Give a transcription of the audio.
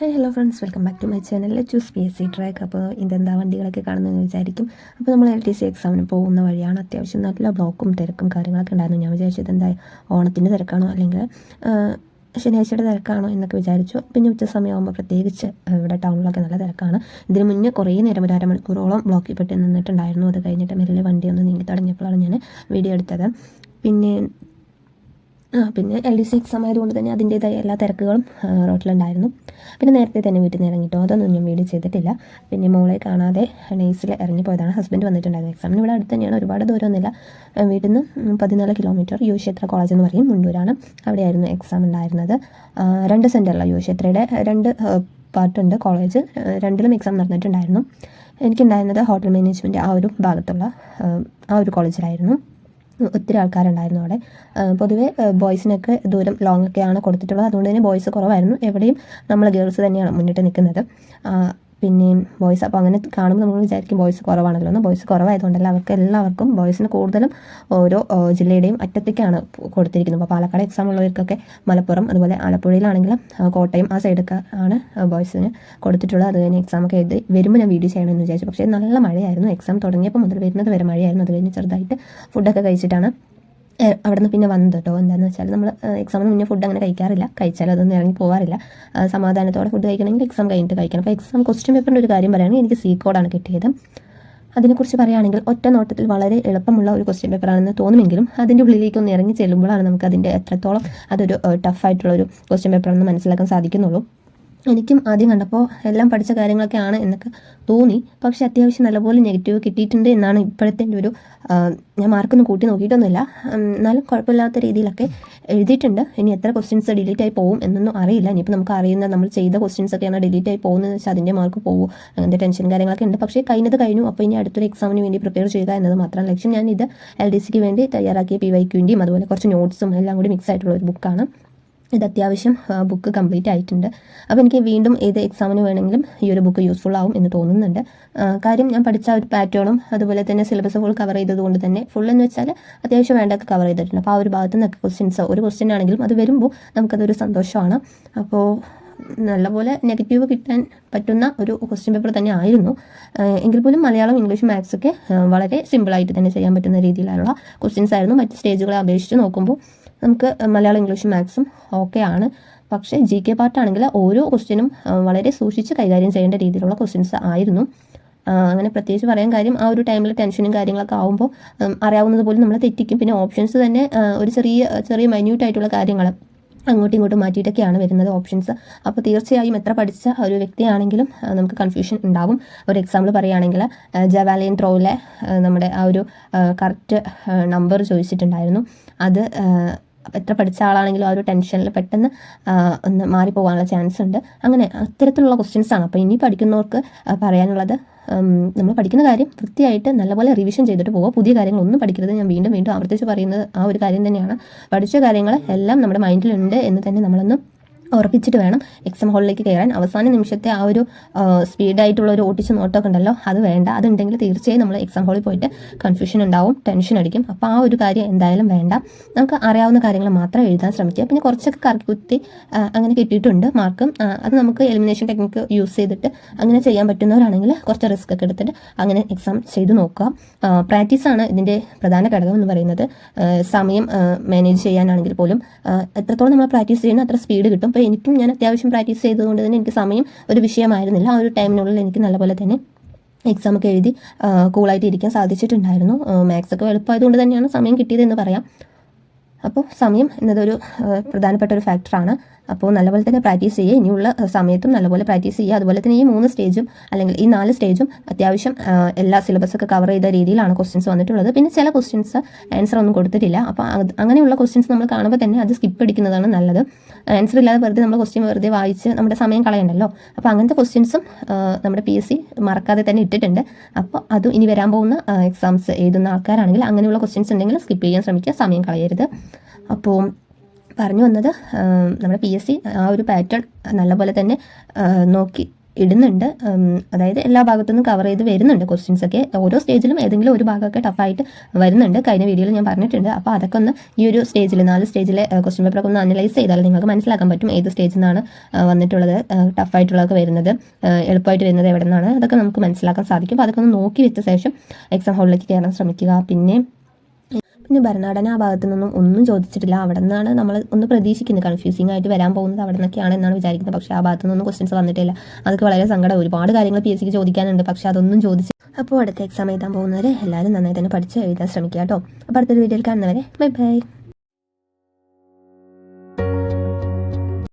Hello friends, welcome back to my channel choose PSC track. അപ്പോൾ ഇതെന്താ വണ്ടികളൊക്കെ കാണുന്നതെന്ന് വിചാരിക്കും. അപ്പോൾ നമ്മൾ LTC എക്സാമിന് പോകുന്ന വഴിയാണ്. അത്യാവശ്യം നല്ല ബ്ലോക്കും തിരക്കും കാര്യങ്ങളൊക്കെ ഉണ്ടായിരുന്നു. ഞാൻ വിചാരിച്ചത് എന്താ ഓണത്തിൻ്റെ തിരക്കാണോ അല്ലെങ്കിൽ ശനിയാഴ്ചയുടെ തിരക്കാണോ എന്നൊക്കെ വിചാരിച്ചു. പിന്നെ ഉച്ച സമയമാകുമ്പോൾ പ്രത്യേകിച്ച് ഇവിടെ ടൗണിലൊക്കെ നല്ല തിരക്കാണ്. ഇതിന് മുന്നേ കുറേ നേരം ഒരു അരമണിക്കൂറോളം ബ്ലോക്കിൽ പെട്ട് നിന്നിട്ടുണ്ടായിരുന്നു. അത് കഴിഞ്ഞിട്ട് മെല്ലെ വണ്ടി ഒന്ന് നീങ്ങി തുടങ്ങിയപ്പോഴാണ് ഞാൻ വീഡിയോ എടുത്തത്. പിന്നെ LDC എക്സാം ആയതുകൊണ്ട് തന്നെ അതിൻ്റേതായ എല്ലാ തിരക്കുകളും റോട്ടിലുണ്ടായിരുന്നു. പിന്നെ നേരത്തെ തന്നെ വീട്ടിൽ നിന്ന് ഇറങ്ങിയിട്ടോ അതൊന്നും ഞാൻ വീഡിയോ ചെയ്തിട്ടില്ല. പിന്നെ മോളെ കാണാതെ നെയ്സിൽ ഇറങ്ങിപ്പോയതാണ്. ഹസ്ബൻഡ് വന്നിട്ടുണ്ടായിരുന്നു. എക്സാമിന് ഇവിടെ അടുത്ത് തന്നെയാണ്, ഒരുപാട് ദൂരമൊന്നുമില്ല. വീട്ടിൽ നിന്ന് 14 കിലോമീറ്റർ യുവക്ഷേത്ര കോളേജ് എന്ന് പറയും, മുണ്ടൂരാണ്. അവിടെയായിരുന്നു എക്സാം ഉണ്ടായിരുന്നത്. 2 സെൻറ്ററിലാണ് യുവക്ഷേത്രയുടെ 2 പാർട്ടുണ്ട് കോളേജ്. 2ലും എക്സാം നടന്നിട്ടുണ്ടായിരുന്നു. എനിക്കുണ്ടായിരുന്നത് ഹോട്ടൽ മാനേജ്മെൻറ്റ് ആ ഒരു ഭാഗത്തുള്ള ആ ഒരു കോളേജിലായിരുന്നു. ഒത്തിരി ആൾക്കാരുണ്ടായിരുന്നു അവിടെ. പൊതുവെ ബോയ്സിനൊക്കെ ദൂരം ലോങ് ഒക്കെയാണ് കൊടുത്തിട്ടുള്ളത്. അതുകൊണ്ട് തന്നെ ബോയ്സ് കുറവായിരുന്നു. എവിടെയും നമ്മൾ ഗേൾസ് തന്നെയാണ് മുന്നിട്ട് നിൽക്കുന്നത്. പിന്നെ ബോയ്സ് അപ്പോൾ അങ്ങനെ കാണുമ്പോൾ നമ്മൾ വിചാരിക്കും ബോയ്സ് കുറവാണല്ലോ എന്ന്. ബോയ്സ് കുറവായതുകൊണ്ടല്ല, എല്ലാവർക്കും ബോയ്സിന് കൂടുതലും ഓരോ ജില്ലയുടെയും അറ്റത്തേക്കാണ് കൊടുത്തിരിക്കുന്നത്. അപ്പോൾ പാലക്കാട് എക്സാം ഉള്ളവർക്കൊക്കെ മലപ്പുറം, അതുപോലെ ആലപ്പുഴയിലാണെങ്കിലും കോട്ടയം ആ സൈഡൊക്കെ ആണ് ബോയ്സിന് കൊടുത്തിട്ടുള്ളത്. അത് കഴിഞ്ഞ് എക്സാമൊക്കെ എഴുതി വരുമ്പോൾ ഞാൻ വീഡിയോ ചെയ്യണമെന്ന് വിചാരിച്ചു. പക്ഷേ നല്ല മഴയായിരുന്നു. എക്സാം തുടങ്ങിയപ്പോൾ മുതൽ വരുന്നത് വരെ മഴയായിരുന്നു. അത് കഴിഞ്ഞ് ചെറുതായിട്ട് ഫുഡൊക്കെ കഴിച്ചിട്ടാണ് അവിടെ നിന്ന് പിന്നെ വന്നത് കേട്ടോ. എന്താണെന്ന് വെച്ചാൽ നമ്മൾ എക്സാമിന് മുന്നേ ഫുഡ് അങ്ങനെ കഴിക്കാറില്ല. കഴിച്ചാൽ അതൊന്നും ഇറങ്ങി പോകാറില്ല. സമാധാനത്തോടെ ഫുഡ് കഴിക്കണമെങ്കിൽ എക്സാം കഴിഞ്ഞിട്ട് കഴിക്കണം. അപ്പോൾ എക്സാം ക്വസ്റ്റ്യൻ പേപ്പറിൻ്റെ ഒരു കാര്യം പറയുകയാണെങ്കിൽ എനിക്ക് C കോഡാണ് കിട്ടിയത്. അതിനെക്കുറിച്ച് പറയുകയാണെങ്കിൽ ഒറ്റ നോട്ടത്തിൽ വളരെ എളുപ്പമുള്ള ഒരു ക്വസ്റ്റ്യൻ പേപ്പറാണെന്ന് തോന്നുമെങ്കിലും അതിൻ്റെ ഉള്ളിലേക്ക് ഒന്ന് ഇറങ്ങി ചെല്ലുമ്പോഴാണ് നമുക്ക് അതിൻ്റെ എത്രത്തോളം അതൊരു ടഫായിട്ടുള്ളൊരു ക്വസ്റ്റ്യൻ പേപ്പറാണെന്ന് മനസ്സിലാക്കാൻ സാധിക്കുന്നുള്ളൂ. എനിക്കും ആദ്യം കണ്ടപ്പോൾ എല്ലാം പഠിച്ച കാര്യങ്ങളൊക്കെ ആണ് എന്നൊക്കെ തോന്നി. പക്ഷേ അത്യാവശ്യം നല്ലപോലെ നെഗറ്റീവ് കിട്ടിയിട്ടുണ്ട് എന്നാണ് ഇപ്പോഴത്തെ എൻ്റെ ഒരു ഞാൻ മാർക്കൊന്നും കൂട്ടി നോക്കിയിട്ടൊന്നുമില്ല. എന്നാലും കുഴപ്പമില്ലാത്ത രീതിയിലൊക്കെ എഴുതിയിട്ടുണ്ട്. ഇനി എത്ര ക്വസ്റ്റ്യൻസ് ഡിലീറ്റ് ആയി പോകും എന്നൊന്നും അറിയില്ല. ഇനിയിപ്പോൾ നമുക്ക് അറിയുന്ന നമ്മൾ ചെയ്ത ക്വസ്റ്റ്യൻസ് ഒക്കെയാണ് ഡിലീറ്റ് ആയി പോകുന്നതെന്ന് വെച്ചാൽ അതിൻ്റെ മാർക്ക് പോകും. അങ്ങനത്തെ ടെൻഷൻ കാര്യങ്ങളൊക്കെ ഉണ്ട്. പക്ഷേ കഴിഞ്ഞത് കഴിഞ്ഞു. അപ്പോൾ ഇനി അടുത്തൊരു എക്സാമിന് വേണ്ടി പ്രിപ്പയർ ചെയ്യുക എന്നത് മാത്രമാണ് ലക്ഷ്യം. ഞാൻ ഇത് LDCക്ക് വേണ്ടി തയ്യാറാക്കിയ PYQൻ്റെയും അതുപോലെ കുറച്ച് നോട്ട്സും എല്ലാം കൂടി മിക്സ് ആയിട്ടുള്ള ഒരു ബുക്കാണ്. ഇത് അത്യാവശ്യം ബുക്ക് കംപ്ലീറ്റ് ആയിട്ടുണ്ട്. അപ്പോൾ എനിക്ക് വീണ്ടും ഏത് എക്സാമിന് വേണമെങ്കിലും ഈ ഒരു ബുക്ക് യൂസ്ഫുൾ ആവും എന്ന് തോന്നുന്നുണ്ട്. കാര്യം ഞാൻ പഠിച്ച ഒരു പാറ്റേണും അതുപോലെ തന്നെ സിലബസ് ഫുൾ കവർ ചെയ്തതുകൊണ്ട് തന്നെ ഫുൾ എന്ന് വെച്ചാൽ അത്യാവശ്യം വേണ്ടതൊക്കെ കവർ ചെയ്തിട്ടുണ്ട്. അപ്പോൾ ആ ഒരു ഭാഗത്ത് നിന്നൊക്കെ ക്വസ്റ്റ്യൻസ് ഒരു ക്വസ്റ്റ്യൻ ആണെങ്കിലും അത് വരുമ്പോൾ നമുക്കതൊരു സന്തോഷമാണ്. അപ്പോൾ നല്ലപോലെ നെഗറ്റീവ് കിട്ടാൻ പറ്റുന്ന ഒരു ക്വസ്റ്റ്യൻ പേപ്പർ തന്നെ ആയിരുന്നു. എങ്കിൽ പോലും മലയാളം, ഇംഗ്ലീഷ്, മാത്സ് ഒക്കെ വളരെ സിമ്പിളായിട്ട് തന്നെ ചെയ്യാൻ പറ്റുന്ന രീതിയിലുള്ള ക്വസ്റ്റ്യൻസ് ആയിരുന്നു. മറ്റ് സ്റ്റേജുകളെ അപേക്ഷിച്ച് നോക്കുമ്പോൾ നമുക്ക് മലയാളം, ഇംഗ്ലീഷും, മാത്സും ഓക്കെ ആണ്. പക്ഷേ GK പാർട്ടാണെങ്കിൽ ഓരോ ക്വസ്റ്റ്യനും വളരെ സൂക്ഷിച്ച് കൈകാര്യം ചെയ്യേണ്ട രീതിയിലുള്ള ക്വസ്റ്റ്യൻസ് ആയിരുന്നു. അങ്ങനെ പ്രത്യേകിച്ച് പറയാൻ കാര്യം ആ ഒരു ടൈമിൽ ടെൻഷനും കാര്യങ്ങളൊക്കെ ആകുമ്പോൾ അറിയാവുന്നത് പോലും നമ്മൾ തെറ്റിക്കും. പിന്നെ ഓപ്ഷൻസ് തന്നെ ഒരു ചെറിയ മൈന്യൂട്ടായിട്ടുള്ള കാര്യങ്ങൾ അങ്ങോട്ടും ഇങ്ങോട്ടും മാറ്റിയിട്ടൊക്കെയാണ് വരുന്നത് ഓപ്ഷൻസ്. അപ്പോൾ തീർച്ചയായും എത്ര പഠിച്ച ഒരു വ്യക്തിയാണെങ്കിലും നമുക്ക് കൺഫ്യൂഷൻ ഉണ്ടാവും. ഒരു എക്സാമ്പിൾ പറയുകയാണെങ്കിൽ ജവാലിയൻ ത്രോയിലെ നമ്മുടെ ആ ഒരു കറക്റ്റ് നമ്പർ ചോദിച്ചിട്ടുണ്ടായിരുന്നു. അത് എത്ര പഠിച്ച ആളാണെങ്കിലും ആ ഒരു ടെൻഷനിൽ പെട്ടെന്ന് ഒന്ന് മാറിപ്പോകാനുള്ള ചാൻസ് ഉണ്ട്. അങ്ങനെ അത്തരത്തിലുള്ള ക്വസ്റ്റ്യൻസാണ്. അപ്പോൾ ഇനി പഠിക്കുന്നവർക്ക് പറയാനുള്ളത്, നമ്മൾ പഠിക്കുന്ന കാര്യം വൃത്തിയായിട്ട് നല്ലപോലെ റിവിഷൻ ചെയ്തിട്ട് പോവുക. പുതിയ കാര്യങ്ങളൊന്നും പഠിക്കരുത്. ഞാൻ വീണ്ടും ആവർത്തിച്ച് പറയുന്നത് ആ ഒരു കാര്യം തന്നെയാണ്. പഠിച്ച കാര്യങ്ങൾ എല്ലാം നമ്മുടെ മൈൻഡിലുണ്ട് എന്ന് തന്നെ നമ്മളൊന്ന് ഉറപ്പിച്ചിട്ട് വേണം എക്സാം ഹാളിലേക്ക് കയറാൻ. അവസാന നിമിഷത്തെ ആ ഒരു സ്പീഡായിട്ടുള്ള ഒരു ഓട്ടിച്ച് നോട്ടമൊക്കെ ഉണ്ടല്ലോ, അത് വേണ്ട. അതുണ്ടെങ്കിൽ തീർച്ചയായും നമ്മൾ എക്സാം ഹാളിൽ പോയിട്ട് കൺഫ്യൂഷൻ ഉണ്ടാവും, ടെൻഷൻ അടിക്കും. അപ്പോൾ ആ ഒരു കാര്യം എന്തായാലും വേണ്ട. നമുക്ക് അറിയാവുന്ന കാര്യങ്ങൾ മാത്രം എഴുതാൻ ശ്രമിക്കുക. പിന്നെ കുറച്ചൊക്കെ കറക്കി കുത്തി അങ്ങനെ കിട്ടിയിട്ടുണ്ട് മാർക്ക്. അത് നമുക്ക് എലിമിനേഷൻ ടെക്നിക്ക് യൂസ് ചെയ്തിട്ട് അങ്ങനെ ചെയ്യാൻ പറ്റുന്നവരാണെങ്കിൽ കുറച്ച് റിസ്ക് ഒക്കെ എടുത്തിട്ട് അങ്ങനെ എക്സാം ചെയ്ത് നോക്കുക. പ്രാക്ടീസാണ് ഇതിൻ്റെ പ്രധാന ഘടകം എന്ന് പറയുന്നത്. സമയം മാനേജ് ചെയ്യാനാണെങ്കിൽ പോലും എത്രത്തോളം നമ്മൾ പ്രാക്ടീസ് ചെയ്യുന്ന അത്ര സ്പീഡ് കിട്ടും. അപ്പോൾ ഞാൻ അത്യാവശ്യം പ്രാക്ടീസ് ചെയ്തതുകൊണ്ട് തന്നെ എനിക്ക് സമയം ഒരു വിഷയമായിരുന്നില്ല. ആ ഒരു ടൈമിനുള്ളിൽ എനിക്ക് നല്ലപോലെ തന്നെ എക്സാമൊക്കെ എഴുതി കൂളായിട്ട് ഇരിക്കാൻ സാധിച്ചിട്ടുണ്ടായിരുന്നു. മാത്സ് ഒക്കെ എളുപ്പമായതുകൊണ്ട് തന്നെയാണ് സമയം കിട്ടിയതെന്ന് പറയാം. അപ്പോൾ സമയം എന്നതൊരു പ്രധാനപ്പെട്ട ഒരു ഫാക്ടറാണ്. അപ്പോൾ നല്ലപോലെ തന്നെ പ്രാക്ടീസ് ചെയ്യുക. ഇനിയുള്ള സമയത്തും നല്ലപോലെ പ്രാക്ടീസ് ചെയ്യുക. അതുപോലെ തന്നെ ഈ 3 സ്റ്റേജും അല്ലെങ്കിൽ ഈ 4 സ്റ്റേജും അത്യാവശ്യം എല്ലാ സിലബസൊക്കെ കവർ ചെയ്ത രീതിയിലാണ് ക്വസ്റ്റ്യൻസ് വന്നിട്ടുള്ളത്. പിന്നെ ചില ക്വസ്റ്റ്യൻസ് ആൻസർ ഒന്നും കൊടുത്തിട്ടില്ല. അപ്പോൾ അങ്ങനെയുള്ള ക്വസ്റ്റ്യൻസ് നമ്മൾ കാണുമ്പോൾ തന്നെ അത് സ്കിപ്പ് അടിക്കുന്നതാണ് നല്ലത്. ആൻസർ ഇല്ലാതെ വെറുതെ നമ്മൾ ക്വസ്റ്റ്യൻ വെറുതെ വായിച്ച് നമ്മുടെ സമയം കളയണ്ടല്ലോ. അപ്പോൾ അങ്ങനത്തെ ക്വസ്റ്റ്യൻസും നമ്മുടെ PSC മറക്കാതെ തന്നെ ഇട്ടിട്ടുണ്ട്. അപ്പോൾ അതും ഇനി വരാൻ പോകുന്ന എക്സാംസ് എഴുതുന്ന ആൾക്കാരാണെങ്കിൽ അങ്ങനെയുള്ള ക്വസ്റ്റ്യൻസ് ഉണ്ടെങ്കിൽ സ്കിപ്പ് ചെയ്യാൻ ശ്രമിക്കുക, സമയം കളയരുത്. അപ്പോൾ പറഞ്ഞു വന്നത്, നമ്മുടെ PSC ആ ഒരു പാറ്റേൺ നല്ലപോലെ തന്നെ നോക്കി ഇടുന്നുണ്ട്. അതായത് എല്ലാ ഭാഗത്തുനിന്നും കവർ ചെയ്ത് വരുന്നുണ്ട് ക്വസ്റ്റ്യൻസ് ഒക്കെ. ഓരോ സ്റ്റേജിലും ഏതെങ്കിലും ഒരു ഭാഗമൊക്കെ ടഫായിട്ട് വരുന്നുണ്ട്. കഴിഞ്ഞ വീഡിയോയിൽ ഞാൻ പറഞ്ഞിട്ടുണ്ട്. അപ്പോൾ അതൊക്കെ ഒന്ന് ഈ ഒരു സ്റ്റേജിൽ 4 സ്റ്റേജിലെ ക്വസ്റ്റ്യൻ പേപ്പറൊക്കെ ഒന്ന് അനലൈസ് ചെയ്താൽ നിങ്ങൾക്ക് മനസ്സിലാക്കാൻ പറ്റും ഏത് സ്റ്റേജിൽ നിന്നാണ് വന്നിട്ടുള്ളത്, ടഫായിട്ടുള്ളതൊക്കെ വരുന്നത്, എളുപ്പമായിട്ട് വരുന്നത് എവിടെ നിന്നാണ്, അതൊക്കെ നമുക്ക് മനസ്സിലാക്കാൻ സാധിക്കും. അപ്പോൾ അതൊക്കെ ഒന്ന് നോക്കി വെച്ച ശേഷം എക്സാം ഹാളിലേക്ക് കയറാൻ ശ്രമിക്കുക. പിന്നെ ഭരണഘടന ആ ഭാഗത്തു നിന്നും ഒന്നും ചോദിച്ചിട്ടില്ല. അവിടെ നിന്നാണ് നമ്മൾ ഒന്ന് പ്രതീക്ഷിക്കുന്നത്, കൺഫ്യൂസിംഗ് ആയിട്ട് വരാൻ പോകുന്നത് അവിടെ നിന്നൊക്കെയാണ് എന്നാണ് വിചാരിക്കുന്നത്. പക്ഷേ ആ ഭാഗത്തു നിന്നൊന്നും ക്വസ്റ്റ്യൻസ് വന്നിട്ടില്ല. അതൊക്കെ വളരെ സങ്കടം. ഒരുപാട് കാര്യങ്ങൾ PSCക്ക് ചോദിക്കാനുണ്ട്, പക്ഷേ അതൊന്നും ചോദിച്ചു. അപ്പോൾ അടുത്ത എക്സാം എഴുതാൻ പോകുന്നവർ എല്ലാവരും നന്നായി തന്നെ പഠിച്ച് എഴുതാൻ ശ്രമിക്കുക കേട്ടോ. അപ്പോൾ അടുത്തൊരു വീഡിയോയിൽ കാണുന്നവരെ ബൈ ബൈ.